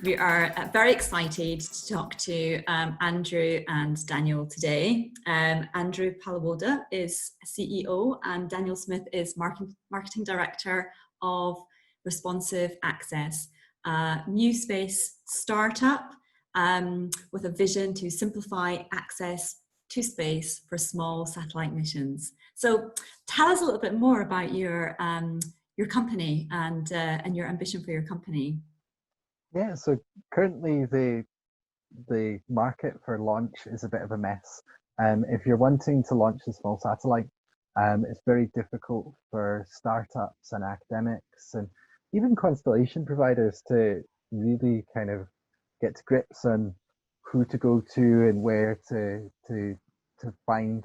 We are very excited to talk to Andrew and Daniel today. Andrew Paliwoda is CEO and Daniel Smith is Marketing Director of Responsive Access, a new space startup with a vision to simplify access to space for small satellite missions. So tell us a little bit more about your company and your ambition for your company. Yeah, so currently the market for launch is a bit of a mess. If you're wanting to launch a small satellite, it's very difficult for startups and academics and even constellation providers to really kind of get to grips on who to go to and where to find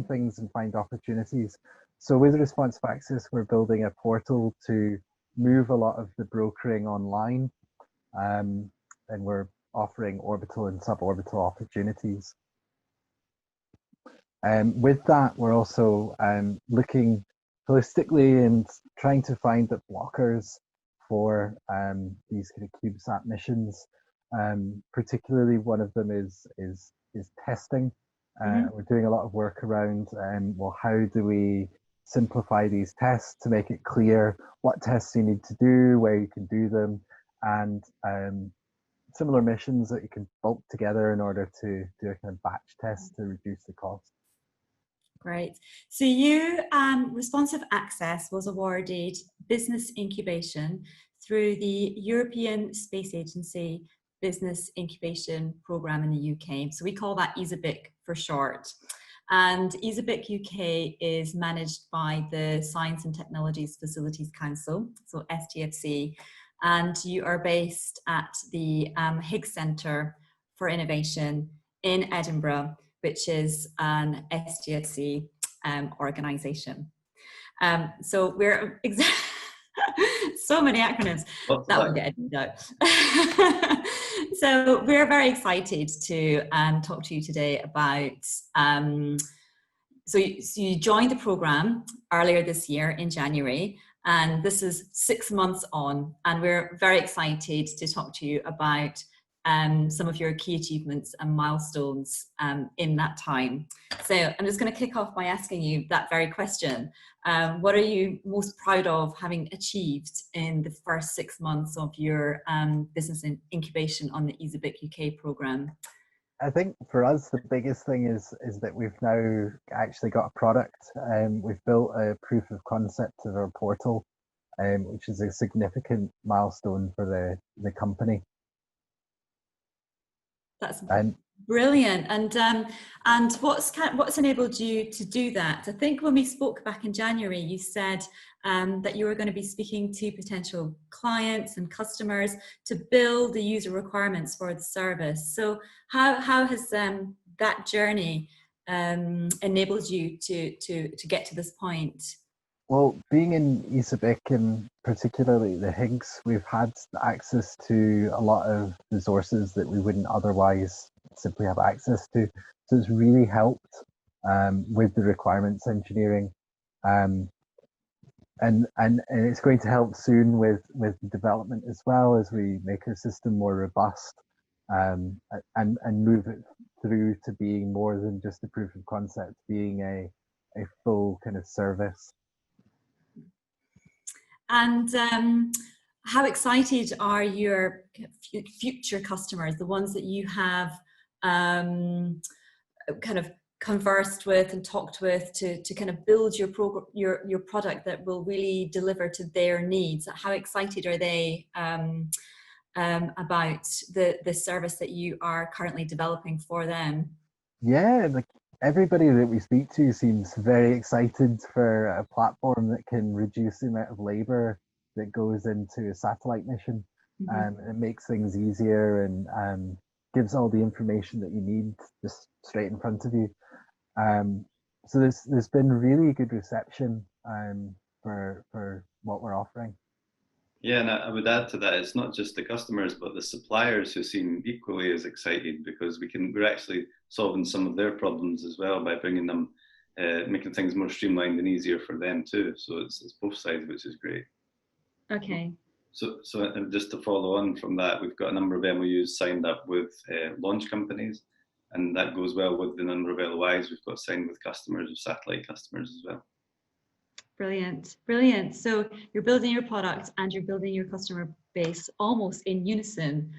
things and find opportunities. So with Responsive Access, we're building a portal to move a lot of the brokering online. And we're offering orbital and suborbital opportunities. With that, we're also looking holistically and trying to find the blockers for these kind of CubeSat missions. Particularly, one of them is testing. We're doing a lot of work around well, how do we simplify these tests to make it clear what tests you need to do, where you can do them, and similar missions that you can bulk together in order to do a kind of batch test to reduce the cost. Great. So you, Responsive Access was awarded business incubation through the European Space Agency Business Incubation Programme in the UK. So we call that ESABIC for short. And ESABIC UK is managed by the Science and Technologies Facilities Council, so STFC. And you are based at the Higgs Centre for Innovation in Edinburgh, which is an STFC organisation. So we're so many acronyms that will get edited out. So we're very excited to talk to you today about. So you joined the programme earlier this year in January. And this is 6 months on, and we're very excited to talk to you about some of your key achievements and milestones in that time. So I'm just going to kick off by asking you that very question. What are you most proud of having achieved in the first 6 months of your business incubation on the ESABIC UK programme? I think for us, the biggest thing is that we've now actually got a product. We've built a proof of concept of our portal, which is a significant milestone for the company. That's brilliant. And what's enabled you to do that? I think when we spoke back in January, you said that you were going to be speaking to potential clients and customers to build the user requirements for the service. So how has that journey enabled you to get to this point? Well, being in ESABIC and particularly the Higgs, we've had access to a lot of resources that we wouldn't otherwise simply have access to. So it's really helped with the requirements engineering. And it's going to help soon with development as well as we make our system more robust and move it through to being more than just a proof of concept, being a full kind of service. And how excited are your future customers, the ones that you have kind of conversed with and talked with to kind of build your product that will really deliver to their needs? How excited are they about the service that you are currently developing for them? Yeah, like everybody that we speak to seems very excited for a platform that can reduce the amount of labor that goes into a satellite mission. It makes things easier and gives all the information that you need just straight in front of you. So there's been really good reception for what we're offering. Yeah, and I would add to that, it's not just the customers, but the suppliers who seem equally as excited, because we're actually solving some of their problems as well by bringing them, making things more streamlined and easier for them too. So it's both sides, which is great. Okay, And just to follow on from that, we've got a number of MOUs signed up with launch companies, and that goes well with the number of LOIs we've got signed with customers, with satellite customers as well. Brilliant, brilliant. So you're building your product and you're building your customer base almost in unison.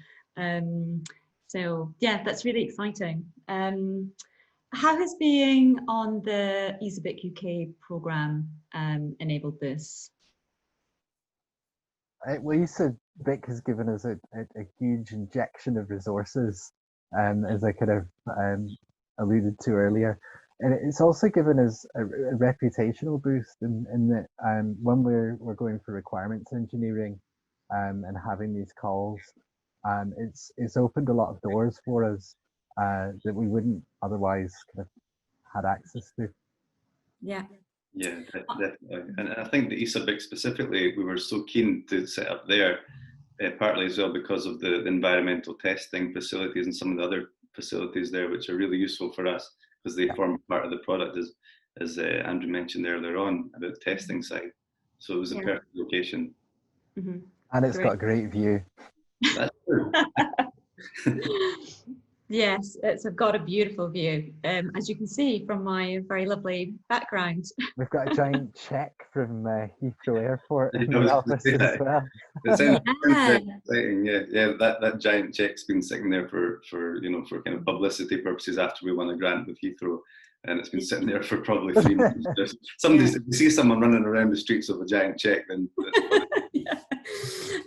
So yeah, that's really exciting. How has being on the EasyBic UK program enabled this? Well, EasyBic has given us a huge injection of resources, as I kind of alluded to earlier. And it's also given us a reputational boost in that when we're going for requirements engineering and having these calls, it's opened a lot of doors for us that we wouldn't otherwise kind of had access to. Yeah. Yeah, definitely. And I think the EasyBic specifically, we were so keen to set up there, partly as well because of the environmental testing facilities and some of the other facilities there, which are really useful for us because they form part of the product, as Andrew mentioned earlier on about the testing side. So it was a perfect location. Mm-hmm. And it's got a great view. That's true. Yes, it's got a beautiful view, as you can see from my very lovely background. We've got a giant check from Heathrow Airport in I the was office gonna say as well. It sounds Yeah. exciting. Yeah. That giant check's been sitting there for kind of publicity purposes after we won a grant with Heathrow, and it's been sitting there for probably 3 months. If you see someone running around the streets with a giant check, then Yeah.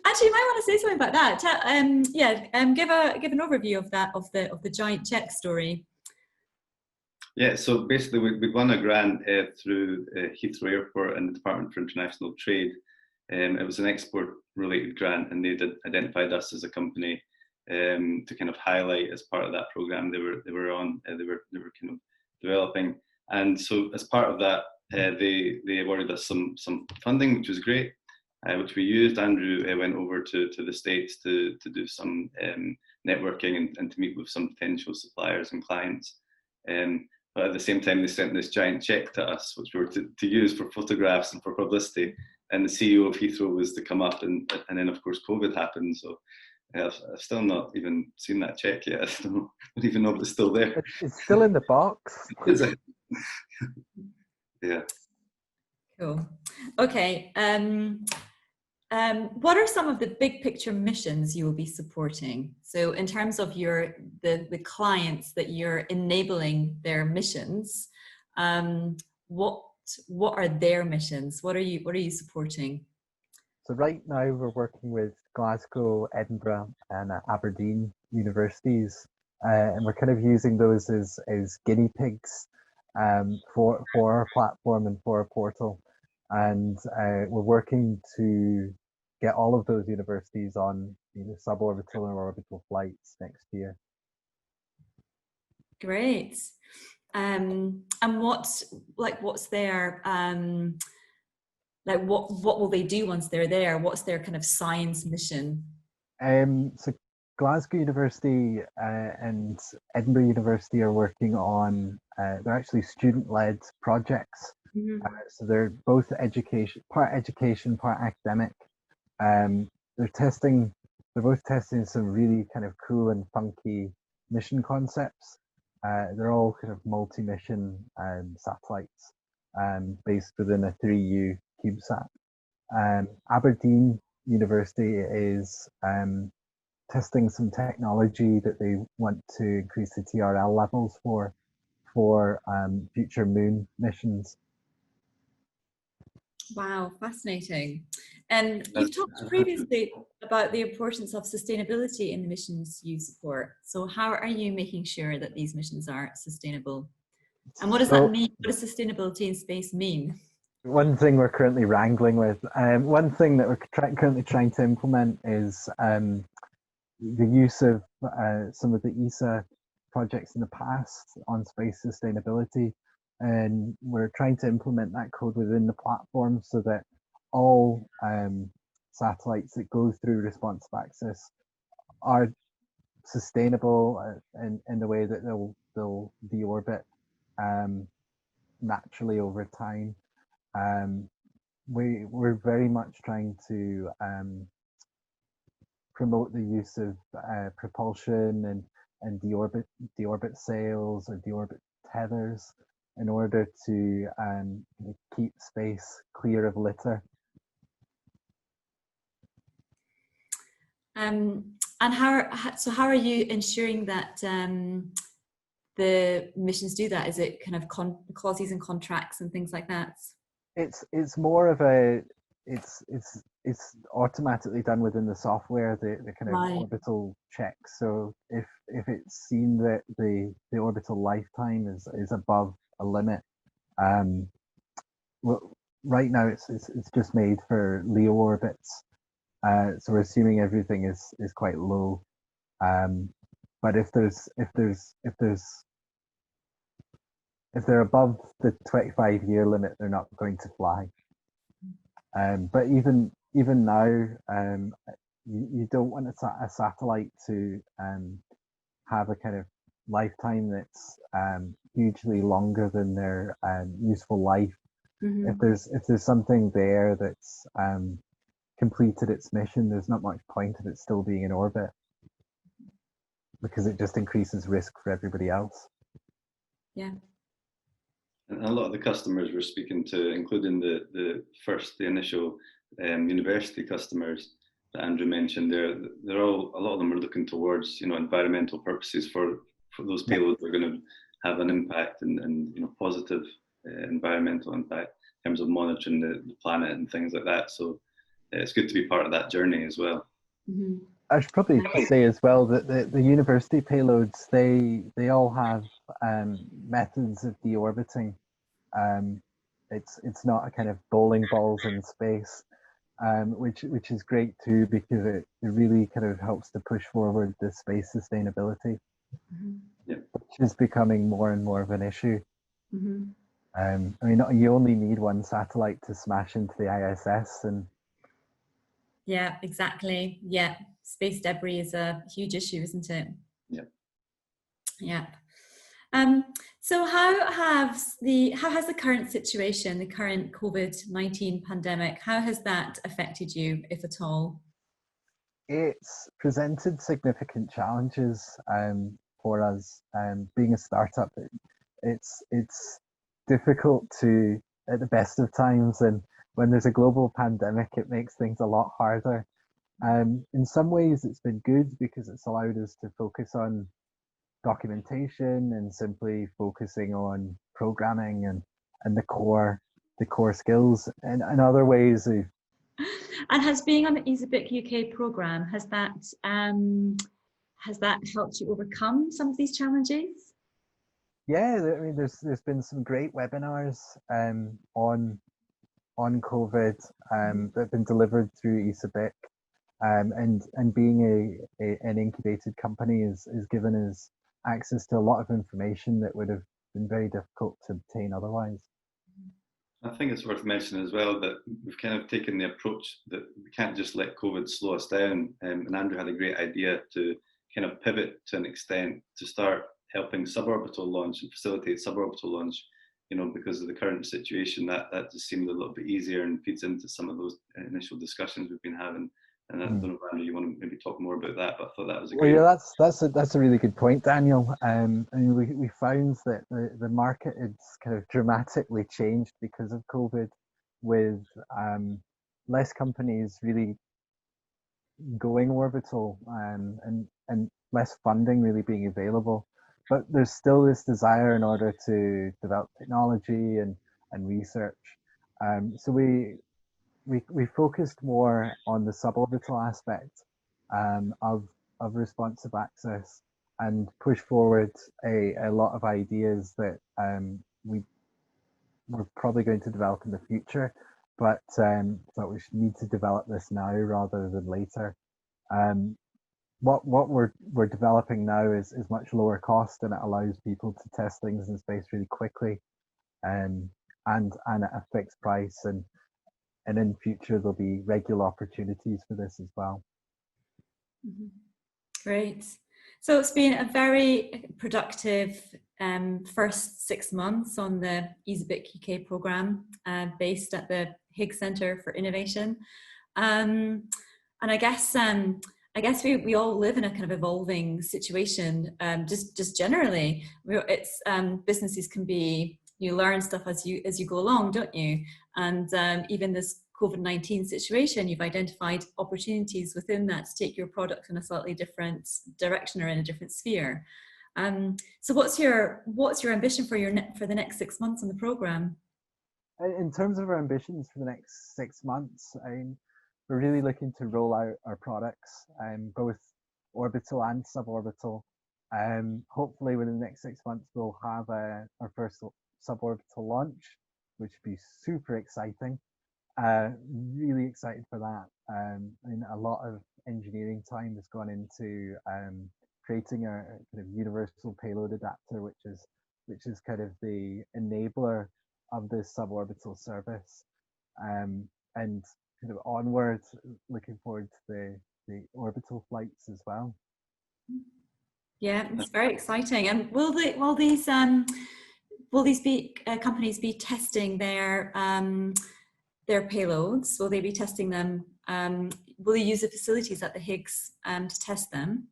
Actually, you might want to say something about that. Give an overview of that of the giant check story. Yeah, so basically we won a grant through Heathrow Airport and the Department for International Trade. It was an export-related grant, and they identified us as a company to kind of highlight as part of that program they were kind of developing. And so as part of that, they awarded us some funding, which was great, which we used. Andrew went over to the States to do some networking and to meet with some potential suppliers and clients. But at the same time, they sent this giant check to us, which we were to use for photographs and for publicity. And the CEO of Heathrow was to come up, and then of course COVID happened. So I've still not even seen that check yet. I don't even know if it's still there. It's still in the box. Is it? Yeah. Cool. Okay. What are some of the big picture missions you will be supporting? So in terms of the clients that you're enabling their missions, what are their missions? What are you supporting? So right now we're working with Glasgow, Edinburgh, and Aberdeen universities, and we're kind of using those as guinea pigs for our platform and for our portal. And we're working to get all of those universities on either suborbital or orbital flights next year. Great. And what's their what will they do once they're there? What's their kind of science mission? So Glasgow University and Edinburgh University are working on, they're actually student-led projects. Mm-hmm. So they're both part education, part academic. They're both testing some really kind of cool and funky mission concepts. They're all kind of multi-mission satellites based within a 3U CubeSat. Aberdeen University is testing some technology that they want to increase the TRL levels for future moon missions. Wow, fascinating. And you've talked previously about the importance of sustainability in the missions you support. So how are you making sure that these missions are sustainable? And what does that mean? What does sustainability in space mean? One thing we're currently wrangling with, one thing that we're currently trying to implement is the use of some of the ESA projects in the past on space sustainability. And we're trying to implement that code within the platform so that all satellites that go through responsive access are sustainable in the way that they'll deorbit naturally over time. We're very much trying to promote the use of propulsion and deorbit sails or deorbit tethers in order to keep space clear of litter. And how are you ensuring that the missions do that? Is it kind of clauses and contracts and things like that? It's more of a it's automatically done within the software, the kind of orbital checks. So if it's seen that the orbital lifetime is above a limit, well, right now it's just made for LEO orbits. So we're assuming everything is quite low. But if they're above the 25-year limit, they're not going to fly. But even now, you don't want a satellite to have a kind of lifetime that's hugely longer than their useful life. Mm-hmm. If there's something there that's completed its mission, there's not much point of it still being in orbit, because it just increases risk for everybody else. Yeah. And a lot of the customers we're speaking to, including the initial university customers that Andrew mentioned, they're all, a lot of them are looking towards, environmental purposes for those payloads that are going to have an impact and positive environmental impact in terms of monitoring the planet and things like that. So it's good to be part of that journey as well. Mm-hmm. I should probably say as well that the university payloads, they all have methods of deorbiting. It's not a kind of bowling balls in space, which is great too, because it really kind of helps to push forward the space sustainability, yeah. which is becoming more and more of an issue. Mm-hmm. I mean, you only need one satellite to smash into the ISS, and yeah, exactly. Yeah, space debris is a huge issue, isn't it? Yeah. Yeah. So how has the current situation, the current COVID-19 pandemic, how has that affected you, if at all? It's presented significant challenges for us. Being a startup, it's difficult to, at the best of times, and when there's a global pandemic, it makes things a lot harder. In some ways, it's been good because it's allowed us to focus on documentation and simply focusing on programming and the core skills. And in other ways, and has being on the EasyBook UK program, has that helped you overcome some of these challenges? Yeah, I mean, there's been some great webinars on COVID that have been delivered through EasyBook, and being an incubated company is given us access to a lot of information that would have been very difficult to obtain otherwise. I think it's worth mentioning as well that we've kind of taken the approach that we can't just let COVID slow us down. And Andrew had a great idea to kind of pivot to an extent to start helping suborbital launch and facilitate suborbital launch, because of the current situation. That just seemed a little bit easier and feeds into some of those initial discussions we've been having. And I don't know, Andrew, you want to maybe talk more about that, but I thought that was a great... Well, yeah, that's a really good point, Daniel. I mean, we found that the market has kind of dramatically changed because of COVID, with less companies really going orbital, and less funding really being available. But there's still this desire in order to develop technology and research. So we focused more on the suborbital aspect of responsive access, and push forward a lot of ideas that we're probably going to develop in the future, but we should need to develop this now rather than later. What we're developing now is much lower cost, and it allows people to test things in space really quickly, and at a fixed price, and in future there'll be regular opportunities for this as well. Mm-hmm. Great. So it's been a very productive first 6 months on the EasyBook UK programme, based at the Higgs Centre for Innovation. And I guess I guess we all live in a kind of evolving situation. Just generally, it's businesses can be, you learn stuff as you go along, don't you? And even this COVID-19 situation, you've identified opportunities within that to take your product in a slightly different direction or in a different sphere. So what's your ambition for the next 6 months on the program? In terms of our ambitions for the next 6 months, we're really looking to roll out our products, both orbital and suborbital. Hopefully within the next 6 months, we'll have our first suborbital launch, which would be super exciting. Really excited for that. A lot of engineering time has gone into creating a kind of universal payload adapter, which is kind of the enabler of this suborbital service, and kind of onward, looking forward to the orbital flights as well. Yeah, it's very exciting. And will these companies be testing their payloads? Will they be testing them? Will they use the facilities at the Higgs to test them?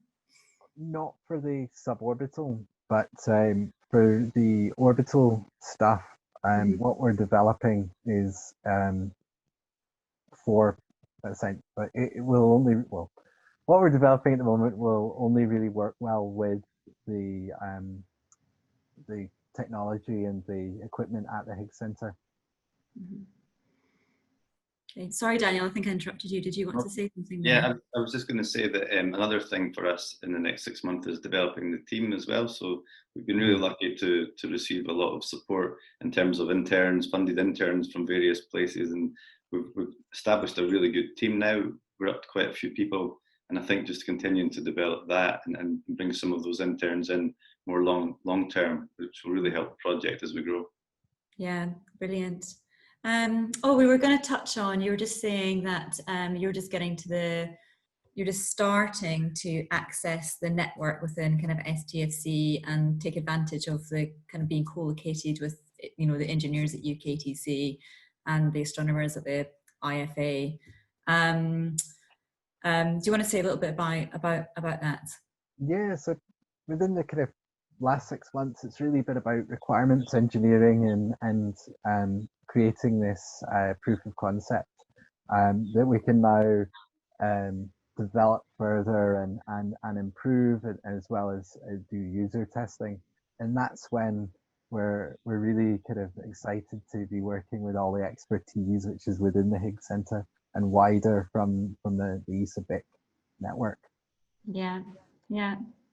Not for the suborbital, but for the orbital stuff. What we're developing is for but it will only, well, what we're developing at the moment will only really work well with the technology and the equipment at the Higgs Center. Okay. Sorry, Daniel, I think I interrupted you. Did you want to say something there? Yeah, I was just going to say that another thing for us in the next 6 months is developing the team as well. So we've been really lucky to receive a lot of support in terms of interns, funded interns from various places, and we've established a really good team now. We're up to quite a few people, and I think just continuing to develop that and bring some of those interns in more long term, which will really help the project as we grow. Yeah, brilliant. We were going to touch on, you were just saying that you're just starting to access the network within kind of STFC and take advantage of the kind of being co-located with, you know, the engineers at UKTC and the astronomers at the IFA. Do you want to say a little bit about that? Yeah, so within the kind of last 6 months, it's really been about requirements engineering and creating this proof of concept that we can now develop further and improve, as well as do user testing. And that's when we're really kind of excited to be working with all the expertise which is within the Higgs Center and wider from the ESA-BIC network. Yeah,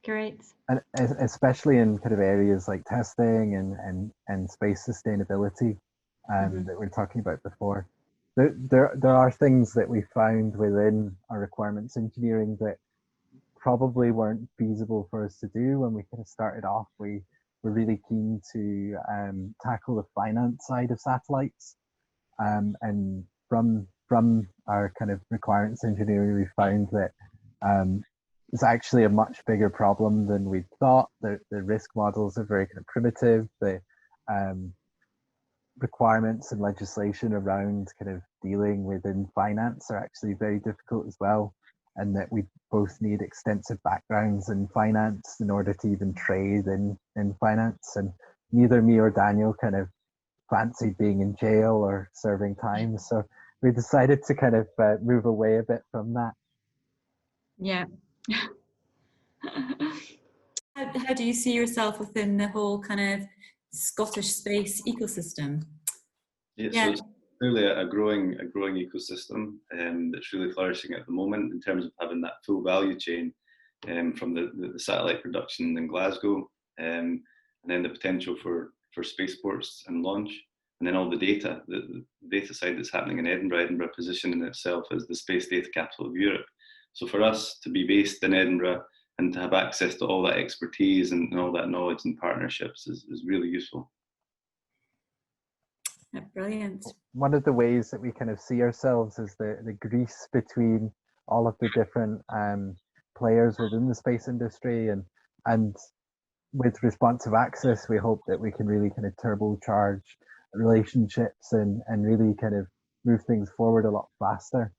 great. And especially in kind of areas like testing and space sustainability that we were talking about before. There are things that we found within our requirements engineering that probably weren't feasible for us to do when we kind of started off. We were really keen to tackle the finance side of satellites, and from our kind of requirements engineering, we found that it's actually a much bigger problem than we thought. The risk models are very kind of primitive. The requirements and legislation around kind of dealing within finance are actually very difficult as well, and that we both need extensive backgrounds in finance in order to even trade in finance. And neither me or Daniel kind of fancied being in jail or serving time, so we decided to kind of move away a bit from that. Yeah. How do you see yourself within the whole kind of Scottish space ecosystem? So it's clearly a growing ecosystem that's really flourishing at the moment in terms of having that full value chain from the satellite production in Glasgow, and then the potential for spaceports and launch, and then all the data side that's happening in Edinburgh positioning itself as the space data capital of Europe. So for us to be based in Edinburgh and to have access to all that expertise and all that knowledge and partnerships is really useful. Yeah, brilliant. One of the ways that we kind of see ourselves is the grease between all of the different players within the space industry, and with responsive access, we hope that we can really kind of turbocharge relationships and really kind of move things forward a lot faster.